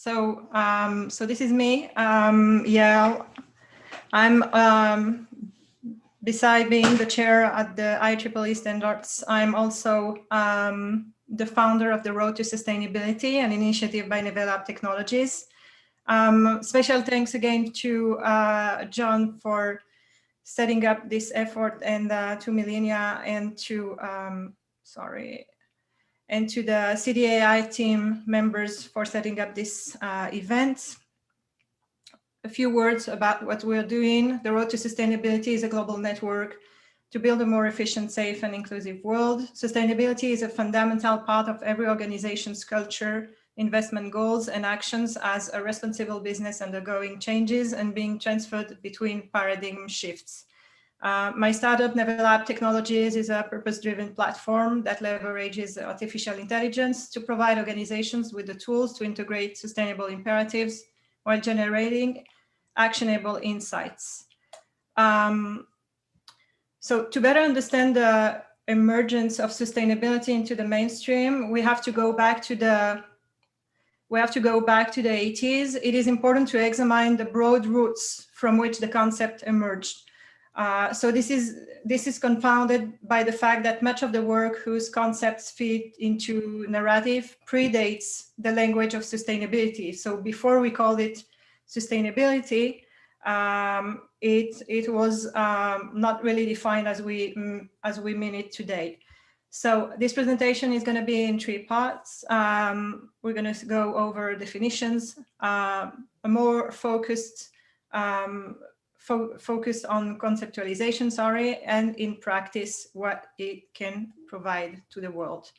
So this is me. Yeah, I'm beside being the chair at the IEEE standards, I'm also the founder of the Road to Sustainability, an initiative by WellBeing Technologies. Special thanks again to John for setting up this effort, and to Milenia, and to and to the City.AI team members for setting up this event. A few words about what we're doing. The Road to Sustainability is a global network to build a more efficient, safe, and inclusive world. Sustainability is a fundamental part of every organization's culture, investment goals, and actions as a responsible business undergoing changes and being transferred between paradigm shifts. My startup, WellBeing Technologies, is a purpose-driven platform that leverages artificial intelligence to provide organizations with the tools to integrate sustainable imperatives while generating actionable insights. So to better understand the emergence of sustainability into the mainstream, we have to go back to the 80s. It is important to examine the broad roots from which the concept emerged. So this is confounded by the fact that much of the work whose concepts fit into narrative predates the language of sustainability. So before we called it sustainability, it was not really defined as we mean it today. So this presentation is going to be in 3 parts. We're going to go over definitions, a more focused focus on conceptualization, and in practice, what it can provide to the world.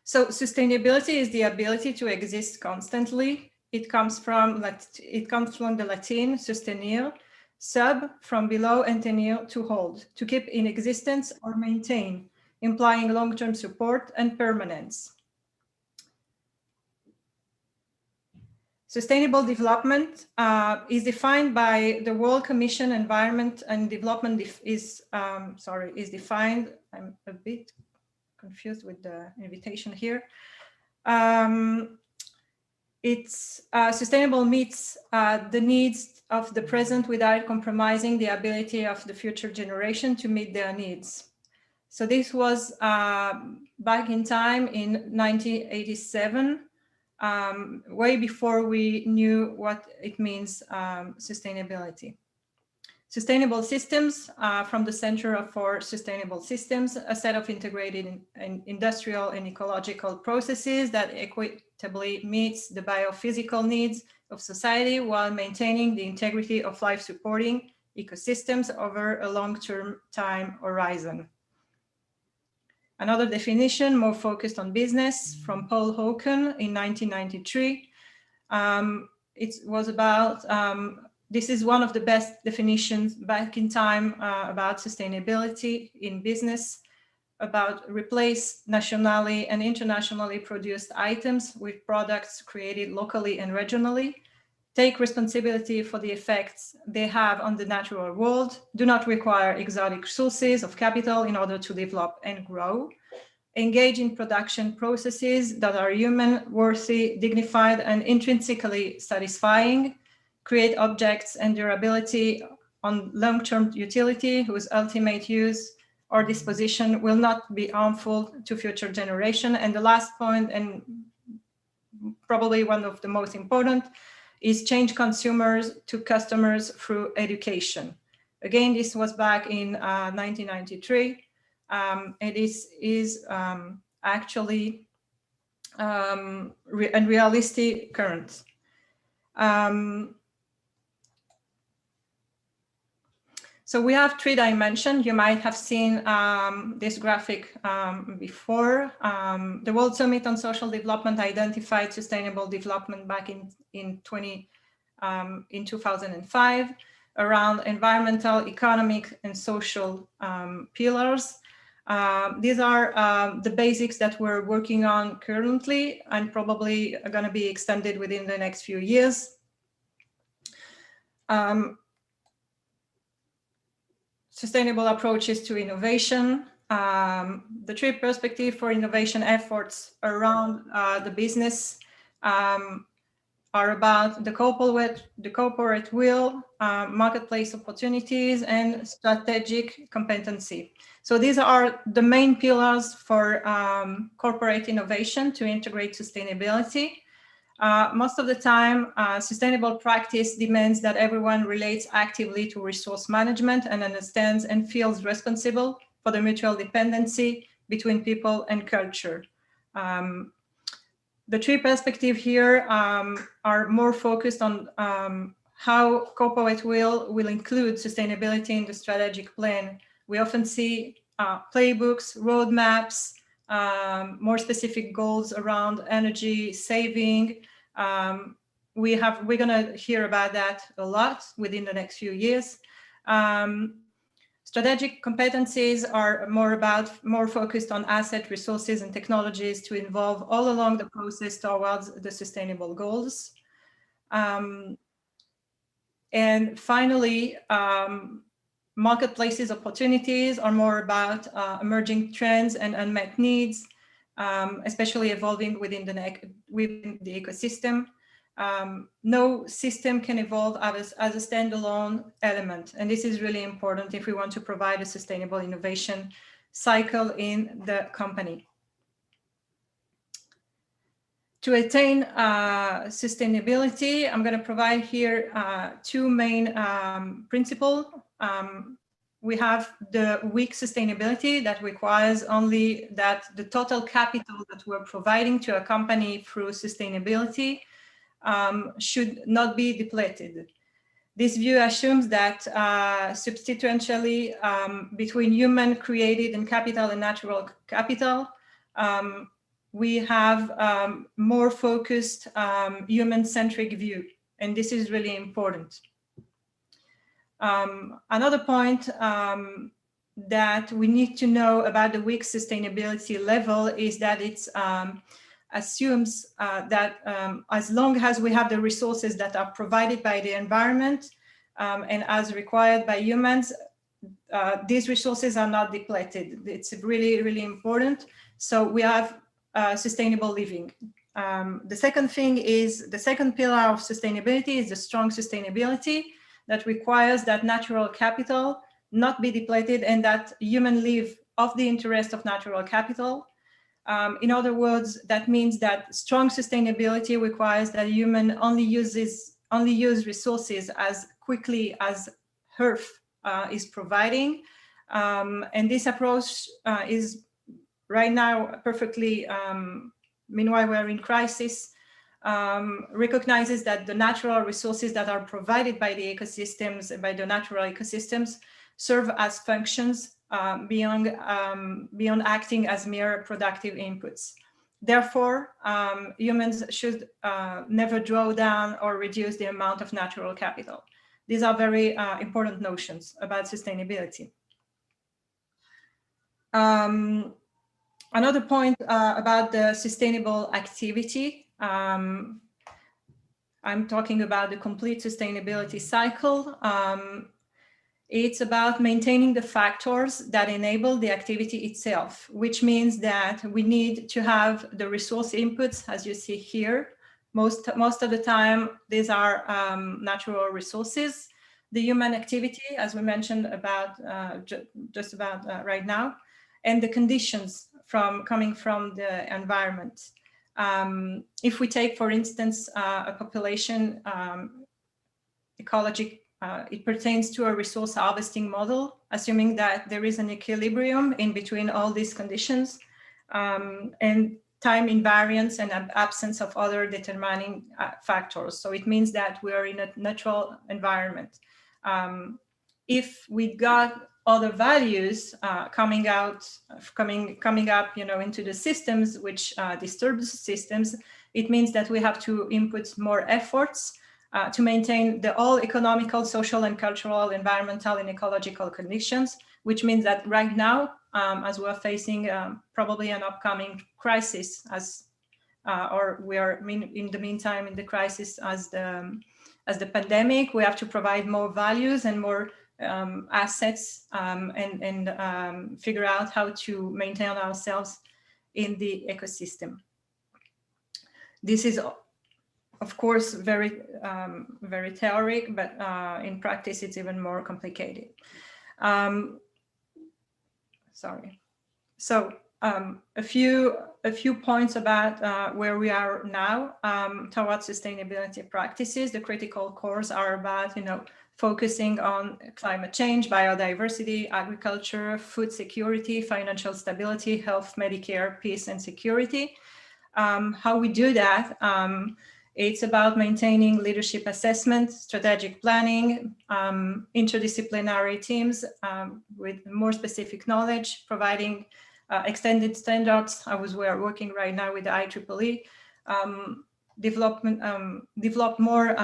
So sustainability is the ability to exist constantly. It comes from the Latin sustenere, sub from below, and tenere to hold, to keep in existence or maintain, implying long-term support and permanence. Sustainable development is defined by the World Commission Environment and Development is defined. I'm a bit confused with the invitation here. It's sustainable meets the needs of the present without compromising the ability of the future generation to meet their needs. So this was back in time in 1987. Way before we knew what it means, sustainability. Sustainable systems, from the Center for Sustainable Systems, a set of integrated industrial and ecological processes that equitably meets the biophysical needs of society while maintaining the integrity of life-supporting ecosystems over a long-term time horizon. Another definition, more focused on business, from Paul Hawken in 1993. It was about, this is one of the best definitions back in time about sustainability in business, about replace nationally and internationally produced items with products created locally and regionally, take responsibility for the effects they have on the natural world, do not require exotic sources of capital in order to develop and grow, engage in production processes that are human, worthy, dignified, and intrinsically satisfying, create objects and durability on long-term utility whose ultimate use or disposition will not be harmful to future generation. And the last point, and probably one of the most important, is change consumers to customers through education. Again, this was back in 1993. And this is actually realistic current. So we have 3 dimensions. You might have seen this graphic before. The World Summit on Social Development identified sustainable development back in 2005 around environmental, economic, and social pillars. These are the basics that we're working on currently and probably are going to be extended within the next few years. Sustainable approaches to innovation, the three perspectives for innovation efforts around the business are about the corporate will, marketplace opportunities, and strategic competency. So these are the main pillars for corporate innovation to integrate sustainability. Most of the time, sustainable practice demands that everyone relates actively to resource management and understands and feels responsible for the mutual dependency between people and culture. The three perspectives here are more focused on how corporate will include sustainability in the strategic plan. We often see playbooks, roadmaps, more specific goals around energy saving. We're going to hear about that a lot within the next few years. Strategic competencies are more focused on asset, resources, and technologies to involve all along the process towards the sustainable goals. And finally, marketplaces opportunities are more about emerging trends and unmet needs, especially evolving within the ecosystem. No system can evolve as a standalone element, and this is really important if we want to provide a sustainable innovation cycle in the company. To attain sustainability, I'm going to provide here two main principles. We have the weak sustainability that requires only that the total capital that we're providing to a company through sustainability should not be depleted. This view assumes that substantially between human created and capital and natural capital, we have more focused human-centric view, and this is really important. Another point that we need to know about the weak sustainability level is that it's assumes that as long as we have the resources that are provided by the environment and as required by humans, these resources are not depleted. It's really, really important. So we have sustainable living. The second thing is, the second pillar of sustainability is the strong sustainability that requires that natural capital not be depleted and that human live of the interest of natural capital. In other words, that means that strong sustainability requires that human only use resources as quickly as Earth is providing. And this approach is right now perfectly, meanwhile we're in crisis, recognizes that the natural resources that are provided by the ecosystems, by the natural ecosystems, serve as functions beyond acting as mere productive inputs. Therefore, humans should never draw down or reduce the amount of natural capital. These are very important notions about sustainability. Another point about the sustainable activity. I'm talking about the complete sustainability cycle. It's about maintaining the factors that enable the activity itself, which means that we need to have the resource inputs, as you see here. Most of the time, these are natural resources. The human activity, as we mentioned about just about right now, and the conditions coming from the environment. If we take, for instance, a population ecology, it pertains to a resource harvesting model, assuming that there is an equilibrium in between all these conditions and time invariance and an absence of other determining factors. So it means that we are in a natural environment. If we got other values coming up, into the systems, which disturbs the systems, it means that we have to input more efforts to maintain all economical, social, and cultural, environmental, and ecological conditions, which means that right now, as we're facing probably an upcoming crisis, or we are in the meantime in the crisis as the pandemic, we have to provide more values and more assets and figure out how to maintain ourselves in the ecosystem. This is, of course, very theoretic, but in practice, it's even more complicated. Sorry. So a few points about where we are now towards sustainability practices. The critical cores are about, focusing on climate change, biodiversity, agriculture, food security, financial stability, health, Medicare, peace, and security. How we do that, it's about maintaining leadership assessment, strategic planning, interdisciplinary teams with more specific knowledge, providing extended standards. We are working right now with the IEEE, develop more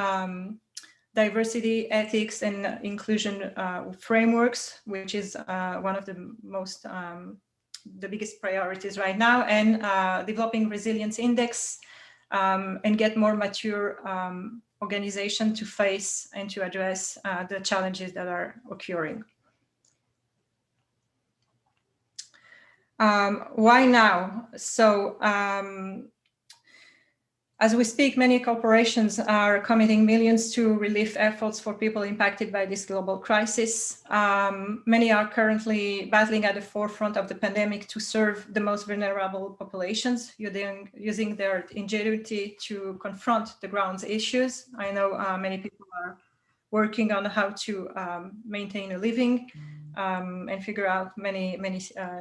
diversity, ethics, and inclusion frameworks, which is one of the biggest priorities right now, and developing resilience index and get more mature organization to face and to address the challenges that are occurring. Why now? So as we speak, many corporations are committing millions to relief efforts for people impacted by this global crisis. Many are currently battling at the forefront of the pandemic to serve the most vulnerable populations, using their ingenuity to confront the ground's issues. I know many people are working on how to maintain a living and figure out many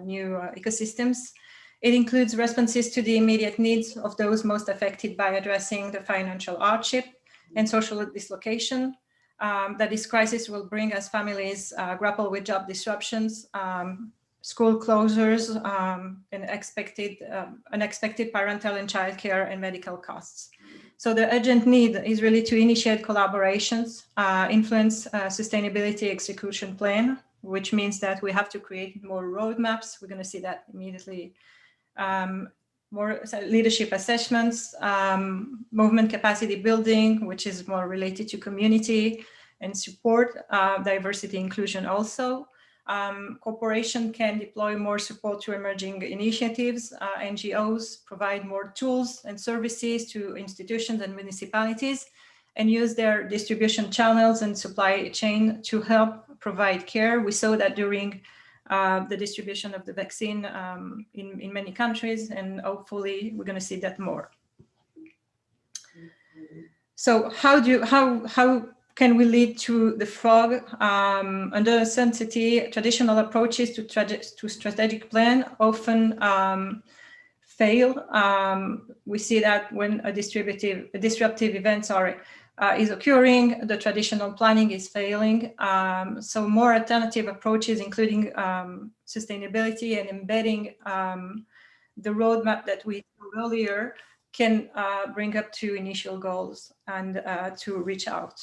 new ecosystems. It includes responses to the immediate needs of those most affected by addressing the financial hardship and social dislocation that this crisis will bring as families grapple with job disruptions, school closures, and unexpected parental and childcare and medical costs. So the urgent need is really to initiate collaborations, influence sustainability execution plan, which means that we have to create more roadmaps. We're going to see that immediately. More leadership assessments, movement capacity building, which is more related to community and support, diversity inclusion also. Corporation can deploy more support to emerging initiatives, NGOs provide more tools and services to institutions and municipalities and use their distribution channels and supply chain to help provide care. We saw that during the distribution of the vaccine in many countries, and hopefully we're going to see that more. So how can we lead to the frog? Under uncertainty, traditional approaches to strategic plan often fail. We see that when a disruptive event is occurring, the traditional planning is failing. So more alternative approaches, including sustainability and embedding the roadmap that we saw earlier, can bring up to initial goals and to reach out.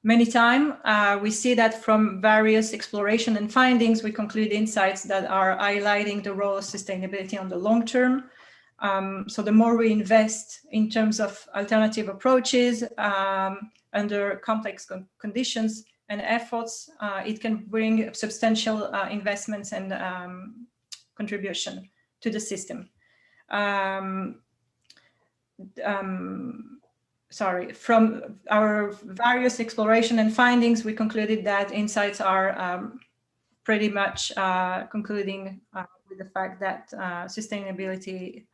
Many times we see that from various exploration and findings, we conclude insights that are highlighting the role of sustainability on the long term. So the more we invest in terms of alternative approaches under complex conditions and efforts, it can bring substantial investments and contribution to the system. From our various exploration and findings, we concluded that insights are pretty much concluding with the fact that sustainability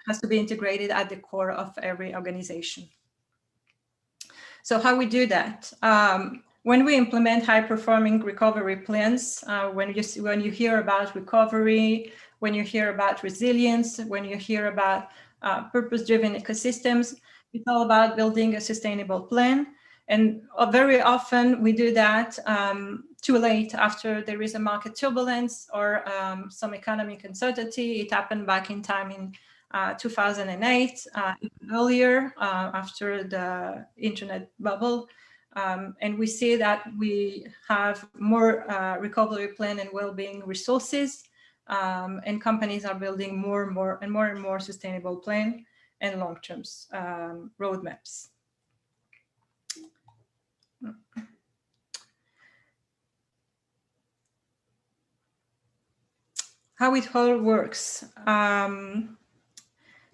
has to be integrated at the core of every organization. So how we do that? When we implement high-performing recovery plans, when you hear about recovery, when you hear about resilience, when you hear about purpose-driven ecosystems, it's all about building a sustainable plan. And very often we do that too late, after there is a market turbulence or some economic uncertainty. It happened back in time in 2008, earlier, after the internet bubble. And we see that we have more recovery plan and well-being resources, and companies are building more and more sustainable plan and long-term roadmaps. how it all works.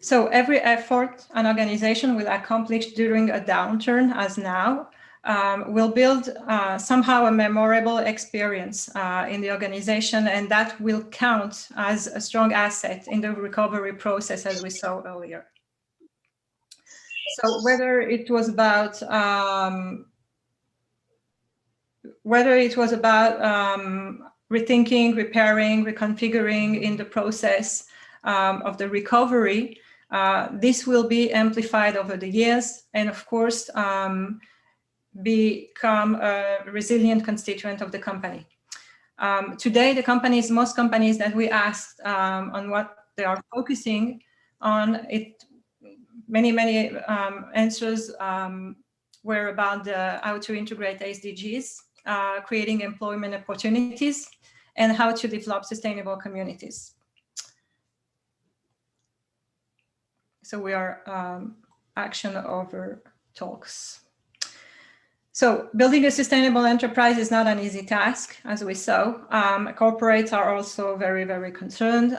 So every effort an organization will accomplish during a downturn, as now, will build somehow a memorable experience in the organization, and that will count as a strong asset in the recovery process, as we saw earlier. So whether it was about rethinking, repairing, reconfiguring in the process of the recovery, this will be amplified over the years, and of course, become a resilient constituent of the company. Today, most companies that we asked on what they are focusing on, many answers were about how to integrate SDGs, creating employment opportunities, and how to develop sustainable communities. So we are action over talks. So building a sustainable enterprise is not an easy task, as we saw. Corporates are also very, very concerned.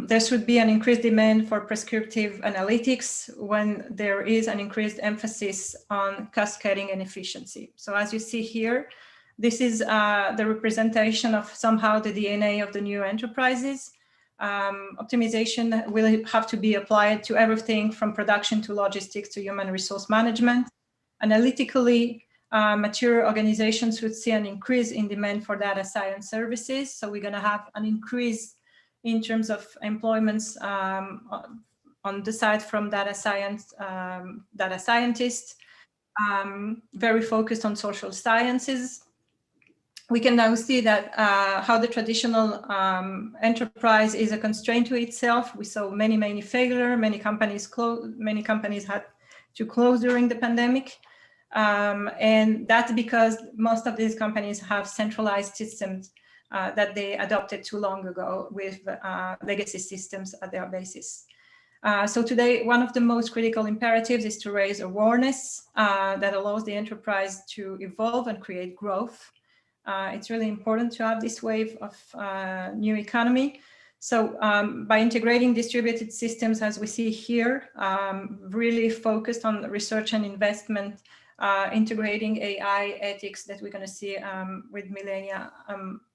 There should be an increased demand for prescriptive analytics when there is an increased emphasis on cost cutting and efficiency. So as you see here, this is the representation of somehow the DNA of the new enterprises. Optimization will have to be applied to everything from production to logistics to human resource management. Analytically, mature organizations would see an increase in demand for data science services. So we're going to have an increase in terms of employments on the side from data scientists, very focused on social sciences. We can now see that how the traditional enterprise is a constraint to itself. We saw many failures. Many companies had to close during the pandemic. And that's because most of these companies have centralized systems that they adopted too long ago with legacy systems at their basis. So today, one of the most critical imperatives is to raise awareness that allows the enterprise to evolve and create growth. It's really important to have this wave of new economy. So by integrating distributed systems, as we see here, really focused on research and investment, integrating AI ethics that we're going to see with millennia,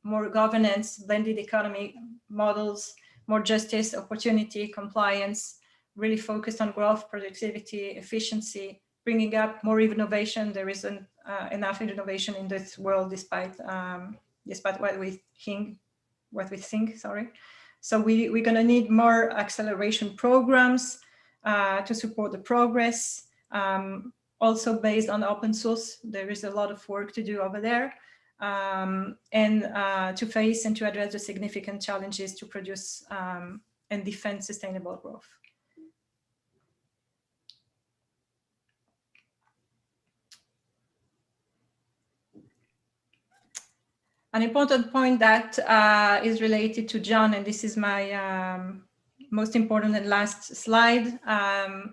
more governance, blended economy models, more justice, opportunity, compliance, really focused on growth, productivity, efficiency, bringing up more innovation. There isn't enough innovation in this world, despite what we think. Sorry. So we're going to need more acceleration programs to support the progress. Also based on open source, there is a lot of work to do over there, and to face and to address the significant challenges to produce and defend sustainable growth. An important point that is related to John, and this is my most important and last slide,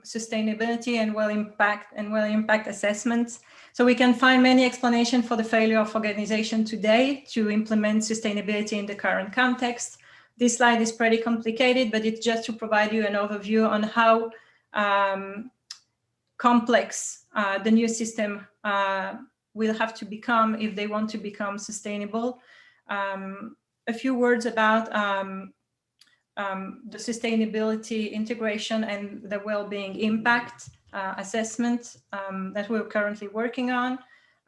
sustainability and well impact assessments. So we can find many explanations for the failure of organizations today to implement sustainability in the current context. This slide is pretty complicated, but it's just to provide you an overview on how complex the new system will have to become if they want to become sustainable. A few words about the sustainability integration and the well-being impact assessment that we're currently working on.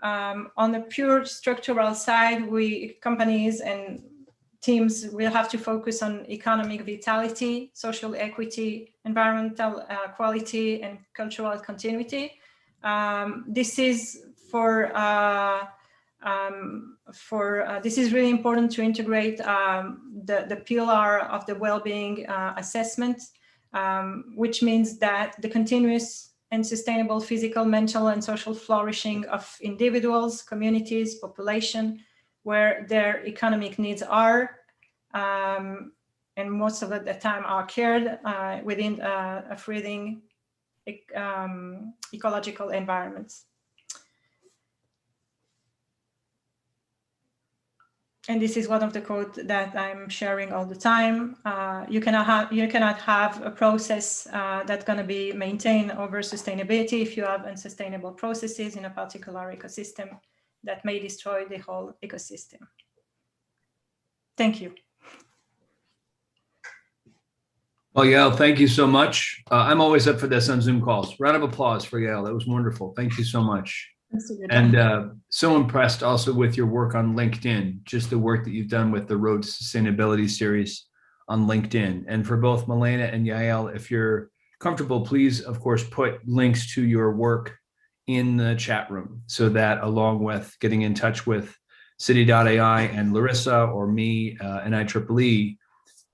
On the pure structural side, companies and teams will have to focus on economic vitality, social equity, environmental quality, and cultural continuity. This is this is really important to integrate the pillar of the well-being assessment, which means that the continuous and sustainable physical, mental, and social flourishing of individuals, communities, population, where their economic needs are, and most of the time are cared within a thriving ecological environments. and this is one of the code that I'm sharing all the time. You cannot have a process that's going to be maintained over sustainability if you have unsustainable processes in a particular ecosystem that may destroy the whole ecosystem. Thank you. Well, Yael, thank you so much. I'm always up for this on Zoom calls. Round of applause for Yael. That was wonderful. Thank you so much. And so impressed also with your work on LinkedIn, just the work that you've done with the Road to Sustainability series on LinkedIn. And for both Milena and Yael, if you're comfortable, please, of course, put links to your work in the chat room so that along with getting in touch with City.AI and Larissa or me and IEEE,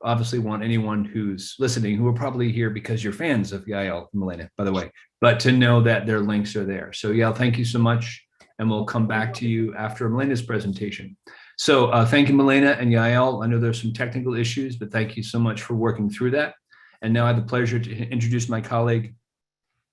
obviously want anyone who's listening, who are probably here because you're fans of Yael and Milena, by the way, but to know that their links are there. So Yael, thank you so much. And we'll come back to you after Milena's presentation. So thank you, Milena and Yael. I know there's some technical issues, but thank you so much for working through that. And now I have the pleasure to introduce my colleague,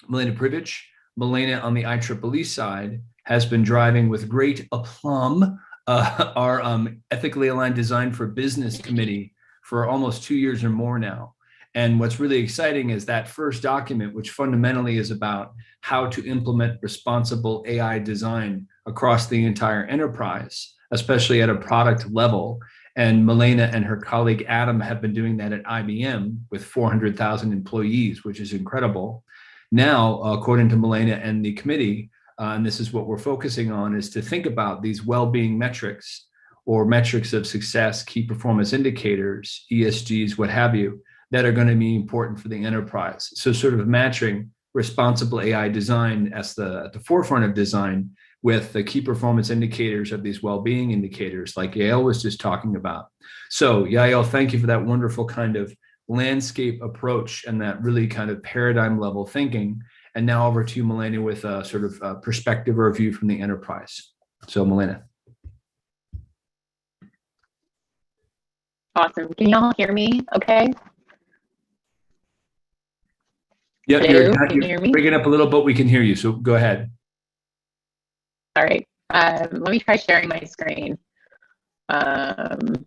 Milena Privic. Milena on the IEEE side has been driving with great aplomb our Ethically Aligned Design for Business Committee for almost 2 years or more now. And what's really exciting is that first document, which fundamentally is about how to implement responsible AI design across the entire enterprise, especially at a product level. And Milena and her colleague Adam have been doing that at IBM with 400,000 employees, which is incredible. Now, according to Milena and the committee, and this is what we're focusing on, is to think about these well-being metrics or metrics of success, key performance indicators, ESGs, what have you, that are going to be important for the enterprise. So sort of matching responsible AI design as at the forefront of design with the key performance indicators of these well-being indicators like Yael was just talking about. So Yael, thank you for that wonderful kind of landscape approach and that really kind of paradigm level thinking. And now over to you, Milena, with a sort of perspective or a view from the enterprise. So Milena. Awesome. Can y'all hear me okay? Yep, Hello? You're breaking up a little, but we can hear you, so go ahead. All right. Let me try sharing my screen. I'm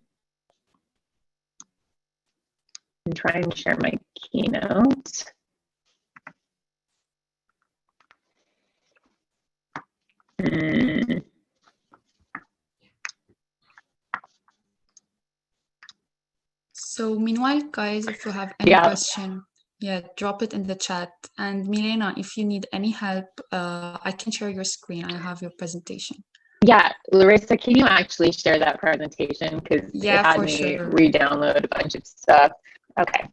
trying to share my keynote. So meanwhile, guys, if you have any question, drop it in the chat. And Milena, if you need any help, I can share your screen. I have your presentation. Yeah, Larissa, can you actually share that presentation? Because it had me re-download a bunch of stuff. Okay.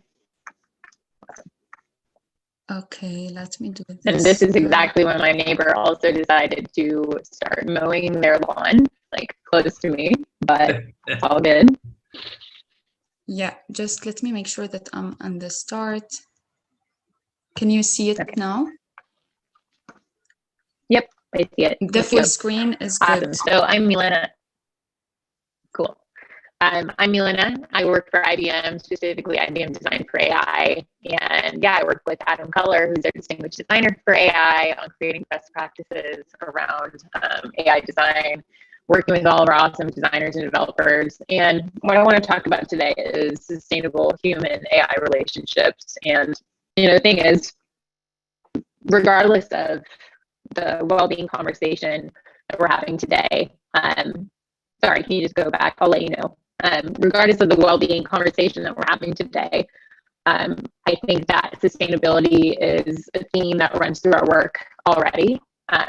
Okay, let me do this. And this is exactly when my neighbor also decided to start mowing their lawn, like close to me, but it's all good. Yeah, just let me make sure that I'm on the start. Can you see it now? Yep, I see it. The full screen is good. Awesome. So I'm Milena. Cool. I'm Milena. I work for IBM, specifically IBM Design for AI. And I work with Adam Culler, who's our distinguished designer for AI, on creating best practices around AI design, working with all of our awesome designers and developers. And what I want to talk about today is sustainable human AI relationships. And the thing is, regardless of the well-being conversation that we're having today, sorry, can you just go back? I'll let you know. Regardless of the well-being conversation that we're having today, I think that sustainability is a theme that runs through our work already.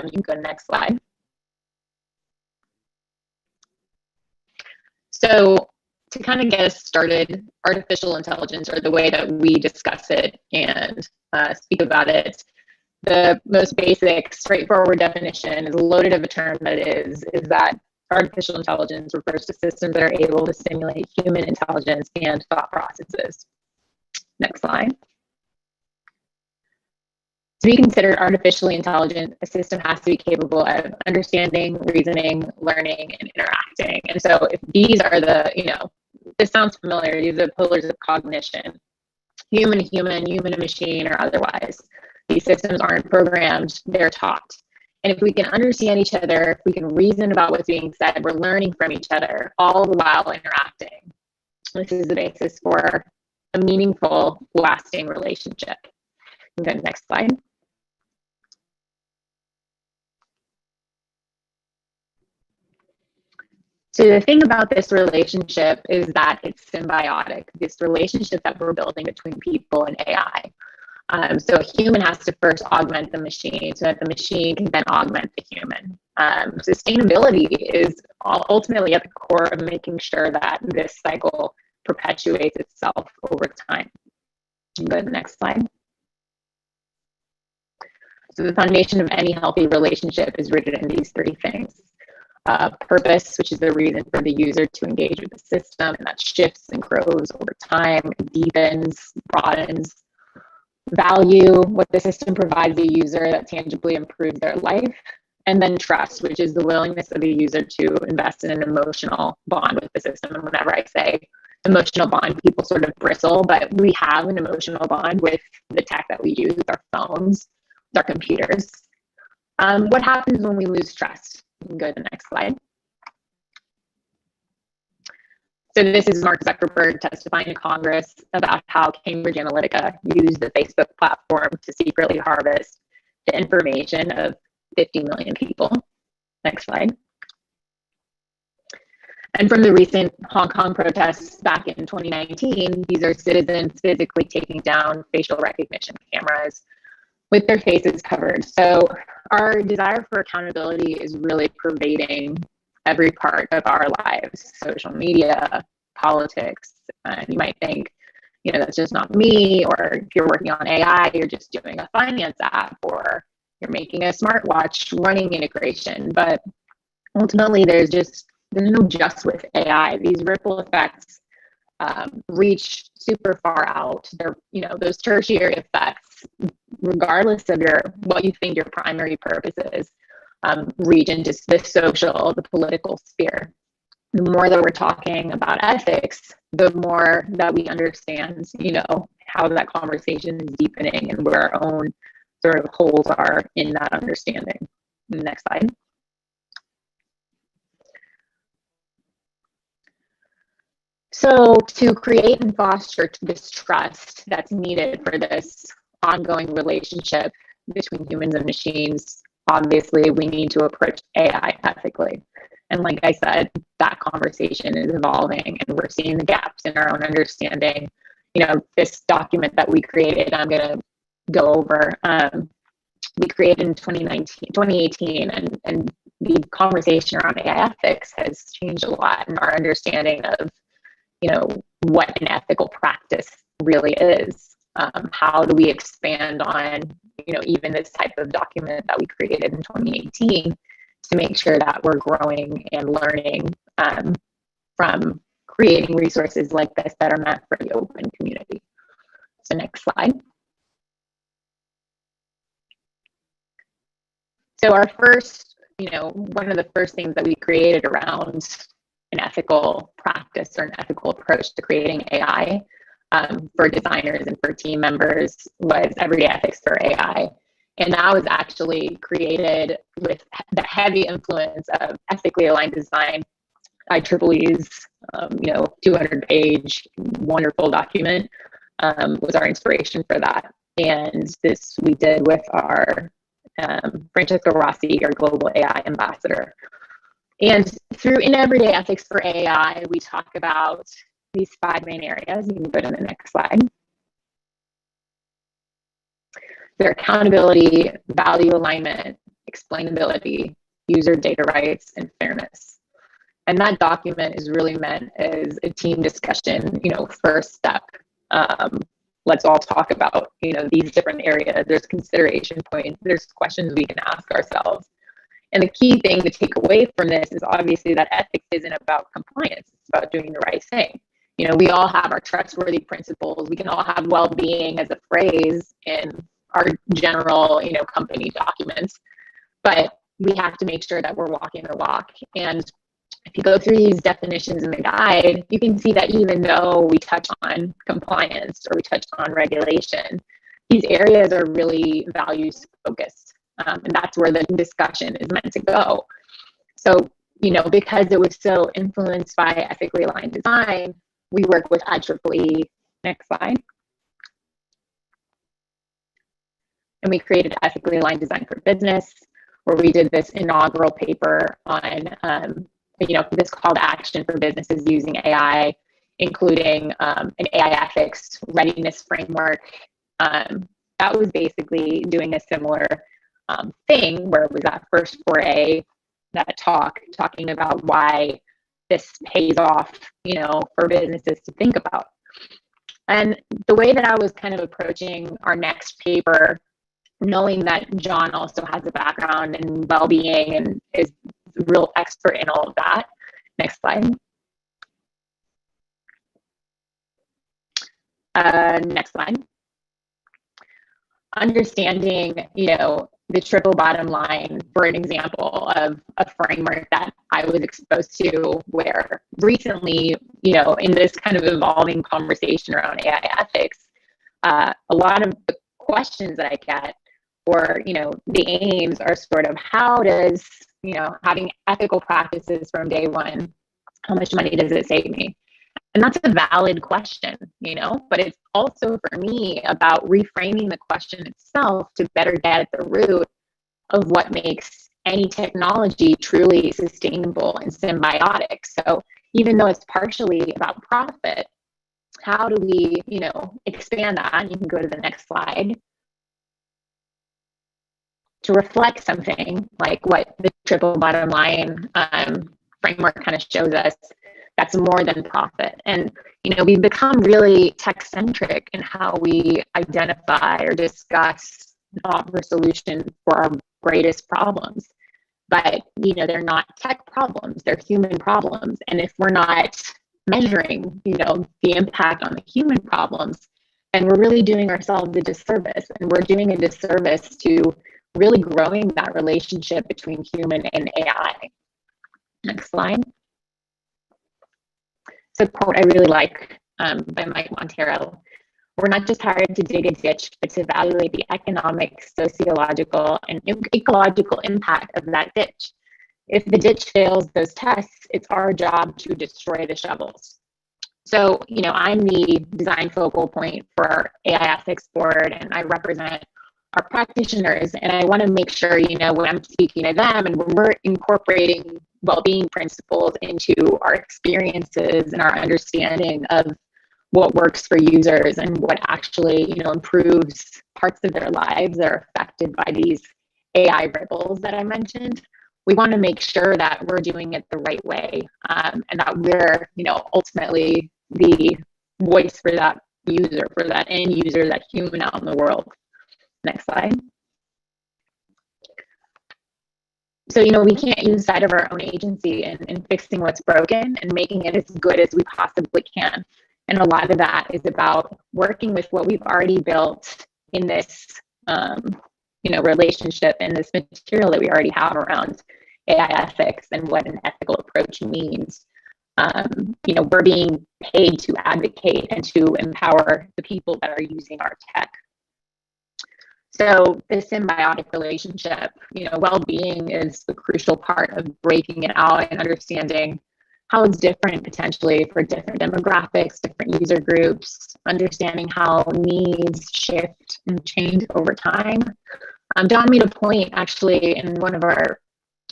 You can go to the next slide. So to kind of get us started, artificial intelligence, or the way that we discuss it and speak about it, the most basic, straightforward definition, as loaded of a term that it is that artificial intelligence refers to systems that are able to simulate human intelligence and thought processes. Next slide. To be considered artificially intelligent, a system has to be capable of understanding, reasoning, learning, and interacting. And so if these are the, this sounds familiar, these are the pillars of cognition, human to machine, or otherwise. These systems aren't programmed, they're taught. And if we can understand each other, if we can reason about what's being said, we're learning from each other all the while interacting. This is the basis for a meaningful, lasting relationship. Go to the next slide. So the thing about this relationship is that it's symbiotic, this relationship that we're building between people and AI. So a human has to first augment the machine so that the machine can then augment the human. Sustainability is ultimately at the core of making sure that this cycle perpetuates itself over time. Go to the next slide. So the foundation of any healthy relationship is rooted in these three things. Purpose, which is the reason for the user to engage with the system, and that shifts and grows over time, deepens, broadens. Value, what the system provides the user that tangibly improves their life. And then trust, which is the willingness of the user to invest in an emotional bond with the system. And whenever I say emotional bond, people sort of bristle, but we have an emotional bond with the tech that we use, with our phones, with our computers. What happens when we lose trust? You can go to the next slide. So this is Mark Zuckerberg testifying to Congress about how Cambridge Analytica used the Facebook platform to secretly harvest the information of 50 million people. Next slide. And from the recent Hong Kong protests back in 2019, these are citizens physically taking down facial recognition cameras with their faces covered. So our desire for accountability is really pervading every part of our lives, social media, politics. And you might think, you know, that's just not me, or if you're working on AI, you're just doing a finance app, or you're making a smartwatch running integration. But ultimately, there's no just with AI. These ripple effects reach super far out. They're, you know, those tertiary effects, regardless of what you think your primary purpose is, reach into the social, the political sphere. The more that we're talking about ethics, the more that we understand, you know, how that conversation is deepening and where our own sort of holes are in that understanding. Next slide. So to create and foster this trust that's needed for this ongoing relationship between humans and machines, obviously we need to approach AI ethically. And like I said, that conversation is evolving and we're seeing the gaps in our own understanding. You know, this document that we created, I'm gonna go over, we created in 2018, and the conversation around AI ethics has changed a lot in our understanding of, you know, what an ethical practice really is. How do we expand on, you know, even this type of document that we created in 2018 to make sure that we're growing and learning from creating resources like this that are meant for the open community. So next slide. So our first, you know, one of the first things that we created around an ethical practice or an ethical approach to creating AI for designers and for team members was Everyday Ethics for AI. And that was actually created with the heavy influence of Ethically Aligned Design, IEEE's, you know, 200-page wonderful document was our inspiration for that. And this we did with our Francesco Rossi, our global AI ambassador. And in Everyday Ethics for AI, we talk about these 5 main areas. You can go to the next slide. They're accountability, value alignment, explainability, user data rights, and fairness. And that document is really meant as a team discussion, you know, first step. Let's all talk about, you know, these different areas. There's consideration points, there's questions we can ask ourselves. And the key thing to take away from this is obviously that ethics isn't about compliance, it's about doing the right thing. You know, we all have our trustworthy principles. We can all have well-being as a phrase in our general, you know, company documents, but we have to make sure that we're walking the walk. And if you go through these definitions in the guide, you can see that even though we touch on compliance or we touch on regulation, these areas are really values focused. And that's where the discussion is meant to go. So, you know, because it was so influenced by ethically aligned design, we work with IEEE. Next slide. And we created Ethically Aligned Design for Business, where we did this inaugural paper on, you know, this call to action for businesses using AI, including an AI ethics readiness framework. That was basically doing a similar thing, where it was that first foray, that talking about why this pays off, you know, for businesses to think about. And the way that I was kind of approaching our next paper, knowing that John also has a background in well-being and is a real expert in all of that. Next slide. Next slide. Understanding, you know, the triple bottom line, for an example of a framework that I was exposed to, where recently, you know, in this kind of evolving conversation around AI ethics, a lot of the questions that I get, or, you know, the aims are sort of, how does, you know, having ethical practices from day one, how much money does it save me? And that's a valid question, you know, but it's also for me about reframing the question itself to better get at the root of what makes any technology truly sustainable and symbiotic. So even though it's partially about profit, how do we, you know, expand that? And you can go to the next slide, to reflect something like what the triple bottom line framework kind of shows us, that's more than profit. And, you know, we've become really tech-centric in how we identify or discuss and offer solutions for our greatest problems. But, you know, they're not tech problems, they're human problems. And if we're not measuring, you know, the impact on the human problems, then we're really doing ourselves a disservice. And we're doing a disservice to really growing that relationship between human and AI. Next slide. So a quote I really like by Mike Montero: "We're not just hired to dig a ditch, but to evaluate the economic, sociological, and ecological impact of that ditch. If the ditch fails those tests, it's our job to destroy the shovels." So, you know, I'm the design focal point for our AI ethics board, and I represent our practitioners, and I want to make sure, you know, when I'm speaking to them and when we're incorporating well-being principles into our experiences and our understanding of what works for users and what actually, you know, improves parts of their lives that are affected by these AI ripples that I mentioned, we want to make sure that we're doing it the right way, and that we're, you know, ultimately the voice for that user, for that end user, that human out in the world. Next slide. So, you know, we can't use side of our own agency in fixing what's broken and making it as good as we possibly can. And a lot of that is about working with what we've already built in this, you know, relationship and this material that we already have around AI ethics and what an ethical approach means. You know, we're being paid to advocate and to empower the people that are using our tech. So this symbiotic relationship, you know, well-being is the crucial part of breaking it out and understanding how it's different potentially for different demographics, different user groups, understanding how needs shift and change over time. John made a point actually in one of our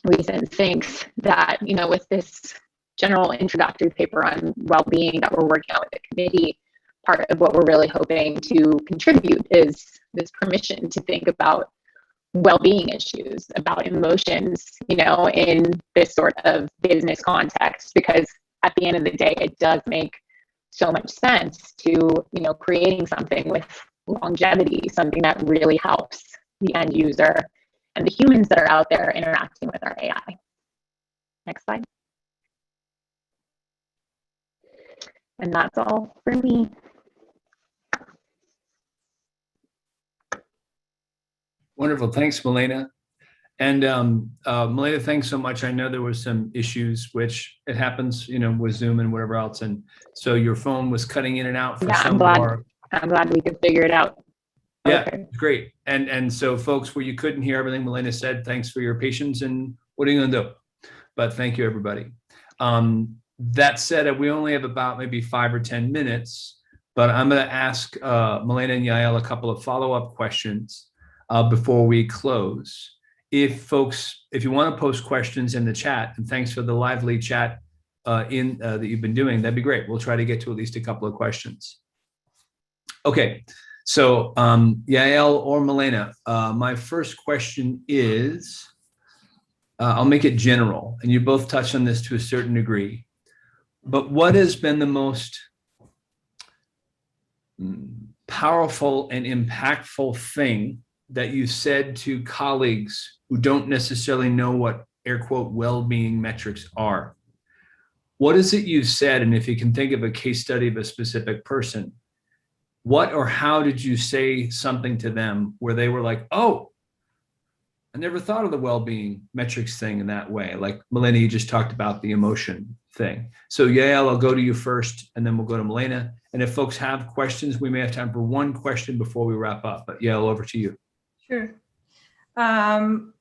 recent thinks that, you know, with this general introductory paper on well-being that we're working on with the committee, part of what we're really hoping to contribute is this permission to think about well-being issues, about emotions, you know, in this sort of business context, because at the end of the day, it does make so much sense to, you know, creating something with longevity, something that really helps the end user and the humans that are out there interacting with our AI. Next slide. And that's all for me. Wonderful. Thanks, Milena. And Milena, thanks so much. I know there was some issues, which it happens, you know, with Zoom and whatever else. And so your phone was cutting in and out for some more. I'm glad we could figure it out. Yeah, great. And so folks, where you couldn't hear everything Milena said, thanks for your patience and what are you gonna do? But thank you, everybody. That said, we only have about maybe 5 or 10 minutes, but I'm gonna ask Milena and Yael a couple of follow-up questions before we close. If you wanna post questions in the chat, and thanks for the lively chat that you've been doing, that'd be great. We'll try to get to at least a couple of questions. Okay. So Yael or Milena, my first question is, I'll make it general, and you both touched on this to a certain degree, but what has been the most powerful and impactful thing that you said to colleagues who don't necessarily know what air quote well-being metrics are? What is it you've said? And if you can think of a case study of a specific person, what or how did you say something to them where they were like, oh, I never thought of the well-being metrics thing in that way? Like Milena, you just talked about the emotion thing. So Yael, I'll go to you first, and then we'll go to Milena. And if folks have questions, we may have time for one question before we wrap up. But Yael, over to you. Sure. I'm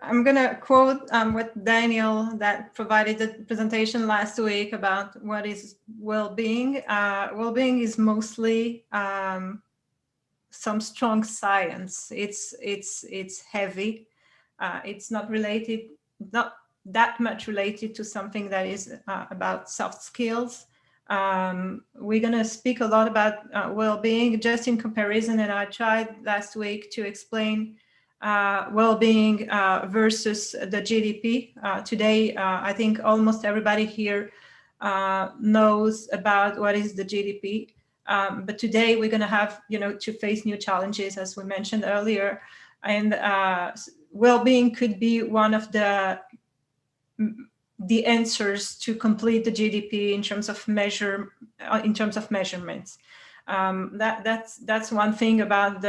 going to quote what Daniel that provided the presentation last week about what is well-being. Well-being is mostly some strong science. It's heavy. It's not that much related to something that is about soft skills. We're going to speak a lot about well-being just in comparison, and I tried last week to explain well-being versus the GDP. Today, I think almost everybody here knows about what is the GDP. But today we're going to have, to face new challenges, as we mentioned earlier. And well-being could be one of the answers to complete the GDP in terms of measurements. That's one thing about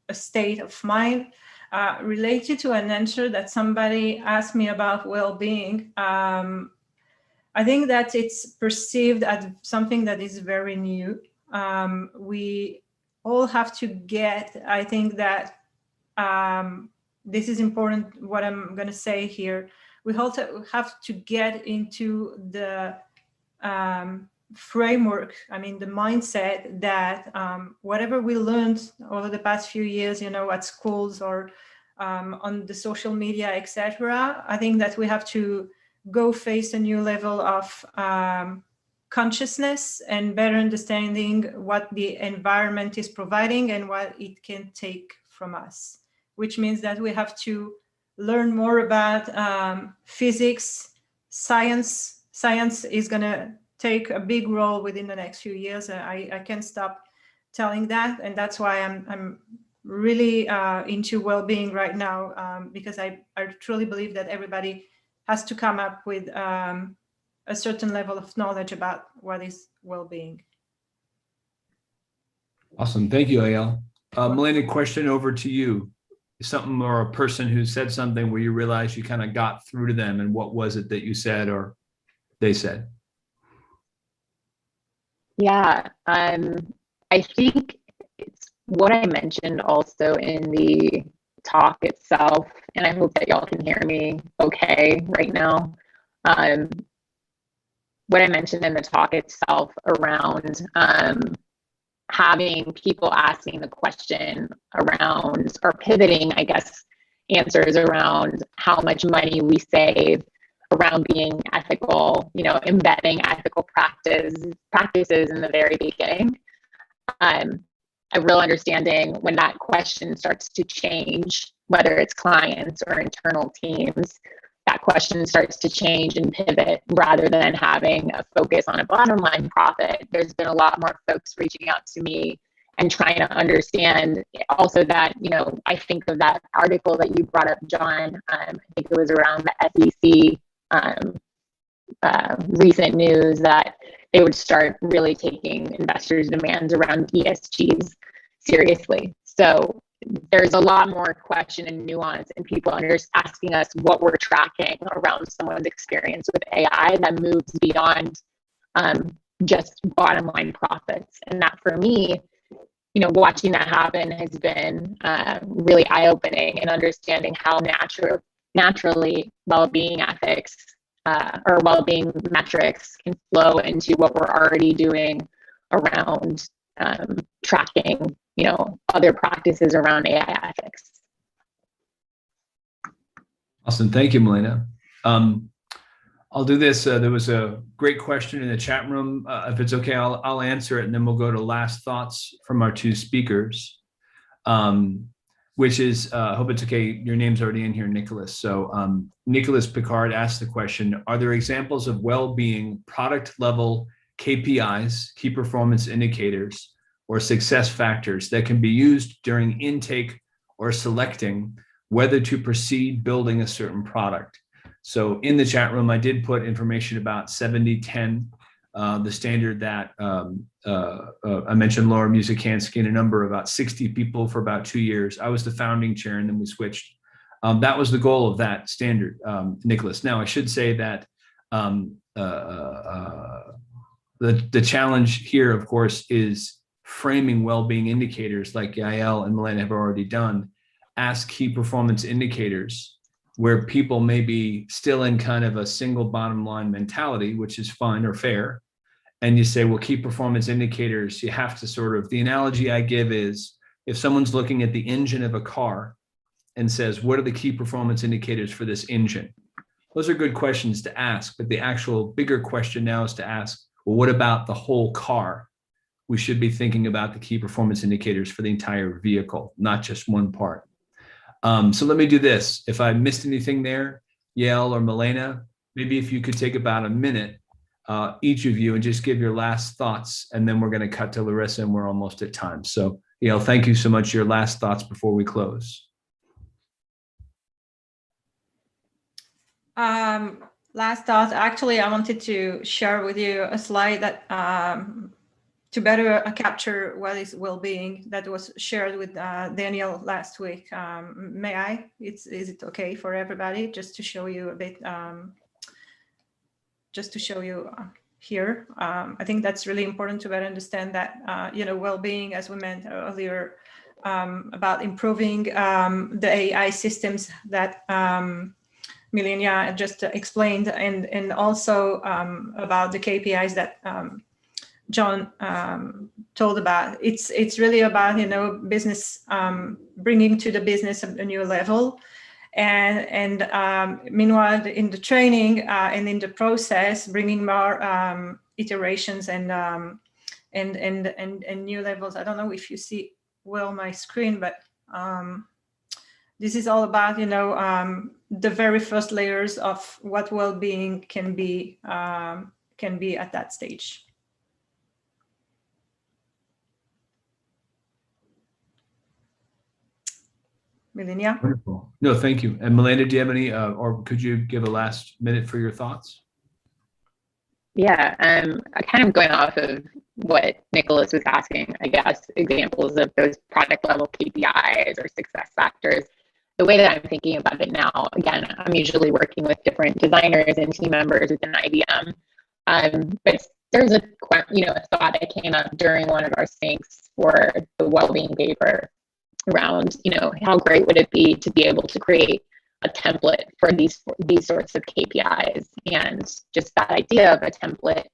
a state of mind. Related to an answer that somebody asked me about well-being, I think that it's perceived as something that is very new. We all have to get, I think that this is important, what I'm going to say here. We also have to get into the framework, the mindset that whatever we learned over the past few years, at schools or on the social media, etc. I think that we have to go face a new level of consciousness and better understanding what the environment is providing and what it can take from us, which means that we have to learn more about physics, science. Science is going to take a big role within the next few years. I can't stop telling that, and that's why I'm really into well-being right now, because I truly believe that everybody has to come up with a certain level of knowledge about what is well-being. Awesome, thank you, Yael. Milena, question over to you. Something or a person who said something where you realized you kind of got through to them, and what was it that you said or they said? Yeah, I think it's what I mentioned also in the talk itself, and I hope that y'all can hear me okay right now. What I mentioned in the talk itself around having people asking the question around, or pivoting, I guess, answers around how much money we save around being ethical, embedding ethical practices in the very beginning. A real understanding when that question starts to change, whether it's clients or internal teams, that question starts to change and pivot rather than having a focus on a bottom line profit. There's been a lot more folks reaching out to me and trying to understand also that, I think of that article that you brought up, John, I think it was around the SEC recent news that they would start really taking investors' demands around ESGs seriously. So there's a lot more question and nuance, and people asking us what we're tracking around someone's experience with AI that moves beyond just bottom line profits. And that for me, watching that happen has been really eye-opening, and understanding how naturally well-being ethics or well-being metrics can flow into what we're already doing around tracking, other practices around AI ethics. Awesome. Thank you, Milena. I'll do this. There was a great question in the chat room. If it's okay, I'll answer it, and then we'll go to last thoughts from our two speakers, which is, I hope it's okay. Your name's already in here, Nicholas. So Nicholas Picard asked the question, are there examples of well-being product level KPIs, key performance indicators, or success factors that can be used during intake or selecting whether to proceed building a certain product? So in the chat room, I did put information about 70-10, the standard that I mentioned. Laura Musikanski and a number, about 60 people for about 2 years. I was the founding chair, and then we switched. That was the goal of that standard, Nicholas. Now, I should say that the challenge here, of course, is framing well-being indicators like Yael and Milena have already done as key performance indicators, where people may be still in kind of a single bottom line mentality, which is fine or fair. And you say, well, key performance indicators, you have to sort of, the analogy I give is, if someone's looking at the engine of a car and says, what are the key performance indicators for this engine? Those are good questions to ask, but the actual bigger question now is to ask, well, what about the whole car? We should be thinking about the key performance indicators for the entire vehicle, not just one part. So let me do this. If I missed anything there, Yael or Milena, maybe if you could take about a minute, each of you, and just give your last thoughts, and then we're going to cut to Larissa, and we're almost at time. So Yael, thank you so much. Your last thoughts before we close. Last thought, actually, I wanted to share with you a slide that to better capture what is well-being, that was shared with Daniel last week. May I? Is it okay for everybody? Just to show you a bit, just to show you here. I think that's really important to better understand that, well-being, as we meant earlier, about improving the AI systems that Milena just explained, and also about the KPIs that John told about. It's really about, business, bringing to the business a new level. And meanwhile, in the training and in the process, bringing more iterations and new levels. I don't know if you see well my screen, but this is all about, the very first layers of what well-being can be at that stage. Milena? Wonderful. No, thank you. And Milena, do you have any, or could you give a last minute for your thoughts? Yeah, kind of going off of what Nicholas was asking, I guess, examples of those product level KPIs or success factors. The way that I'm thinking about it now, again, I'm usually working with different designers and team members within IBM. But there's a thought that came up during one of our syncs for the well-being paper around, how great would it be to be able to create a template for these sorts of KPIs. And just that idea of a template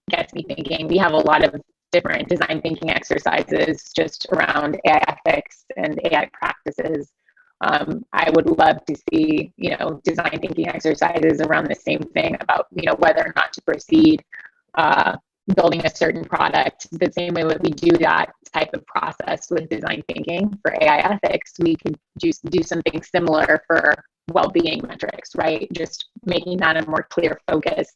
gets me thinking. We have a lot of different design thinking exercises just around AI ethics and AI practices. I would love to see, design thinking exercises around the same thing about, whether or not to proceed building a certain product. The same way that we do that type of process with design thinking for AI ethics, we could do something similar for well-being metrics, right? Just making that a more clear focus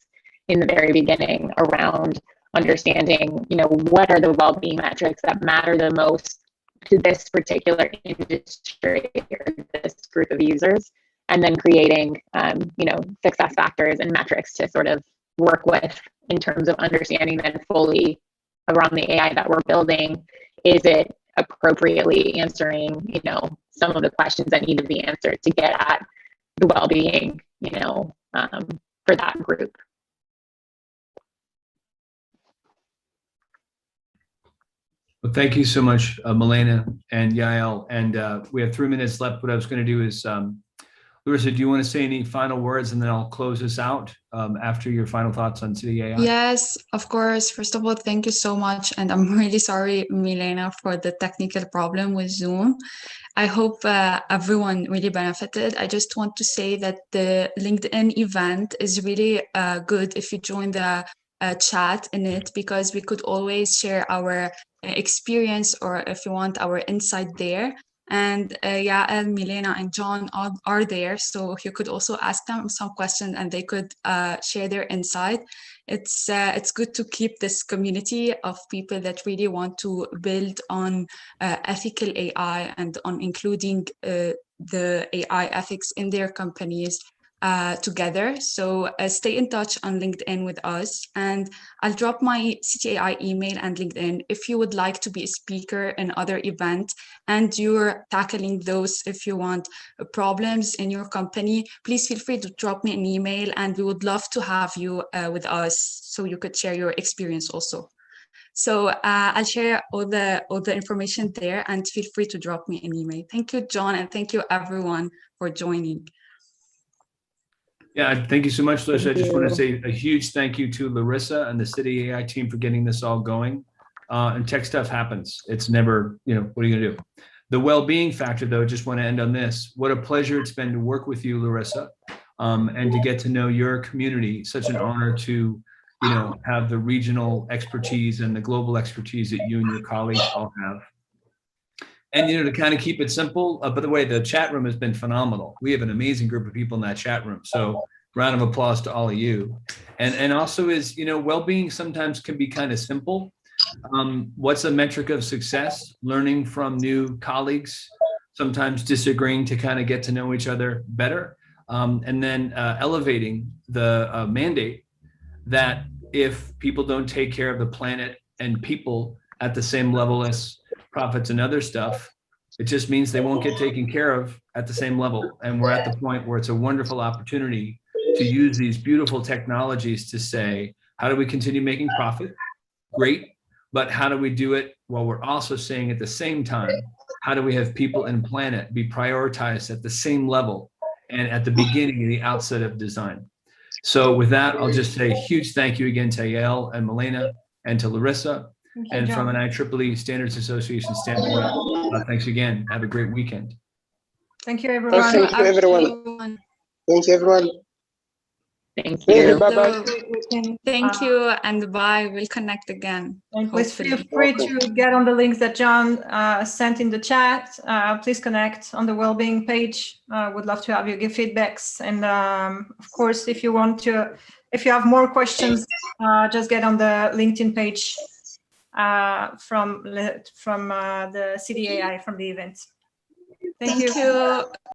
in the very beginning around understanding, what are the well-being metrics that matter the most to this particular industry or this group of users, and then creating, success factors and metrics to sort of work with in terms of understanding them fully around the AI that we're building. Is it appropriately answering, some of the questions that need to be answered to get at the well-being, for that group? Well, thank you so much, Milena and Yael. And we have 3 minutes left. What I was going to do is, Larissa, do you want to say any final words, and then I'll close this out after your final thoughts on City.AI? Yes, of course. First of all, thank you so much. And I'm really sorry, Milena, for the technical problem with Zoom. I hope everyone really benefited. I just want to say that the LinkedIn event is really good if you join the chat in it, because we could always share our experience, or if you want, our insight there. And Yael, Milena, and John are there, so you could also ask them some questions and they could share their insight. It's good to keep this community of people that really want to build on ethical AI and on including the AI ethics in their companies together. So stay in touch on LinkedIn with us, and I'll drop my City.AI email and LinkedIn if you would like to be a speaker in other events and you're tackling those. If you want problems in your company, please feel free to drop me an email, and we would love to have you with us so you could share your experience also. So I'll share all the information there, and feel free to drop me an email. Thank you, John, and thank you everyone for joining. Yeah, thank you so much, Larissa. I just want to say a huge thank you to Larissa and the City.AI team for getting this all going. And tech stuff happens. It's never, what are you going to do? The well-being factor, though, just want to end on this. What a pleasure it's been to work with you, Larissa, and to get to know your community. Such an honor to, have the regional expertise and the global expertise that you and your colleagues all have. And, to kind of keep it simple, by the way, the chat room has been phenomenal. We have an amazing group of people in that chat room. So round of applause to all of you. And also is, well-being sometimes can be kind of simple. What's a metric of success? Learning from new colleagues, sometimes disagreeing to kind of get to know each other better. And then elevating the mandate that if people don't take care of the planet and people at the same level as profits and other stuff, it just means they won't get taken care of at the same level. And we're at the point where it's a wonderful opportunity to use these beautiful technologies to say, how do we continue making profit? Great. But how do we do it while we're also saying at the same time, how do we have people and planet be prioritized at the same level and at the beginning and the outset of design? So with that, I'll just say a huge thank you again to Yael and Milena and to Larissa. And from an IEEE Standards Association standpoint, thanks again. Have a great weekend. Thank you, everyone. Thank you, everyone. Thank you, everyone. Thank you. Bye-bye. Thank you, and bye. We'll connect again. And please feel free to get on the links that John sent in the chat. Please connect on the well-being page. Would love to have you give feedbacks. And of course, if you have more questions, just get on the LinkedIn page from the City.AI from the event. Thank you.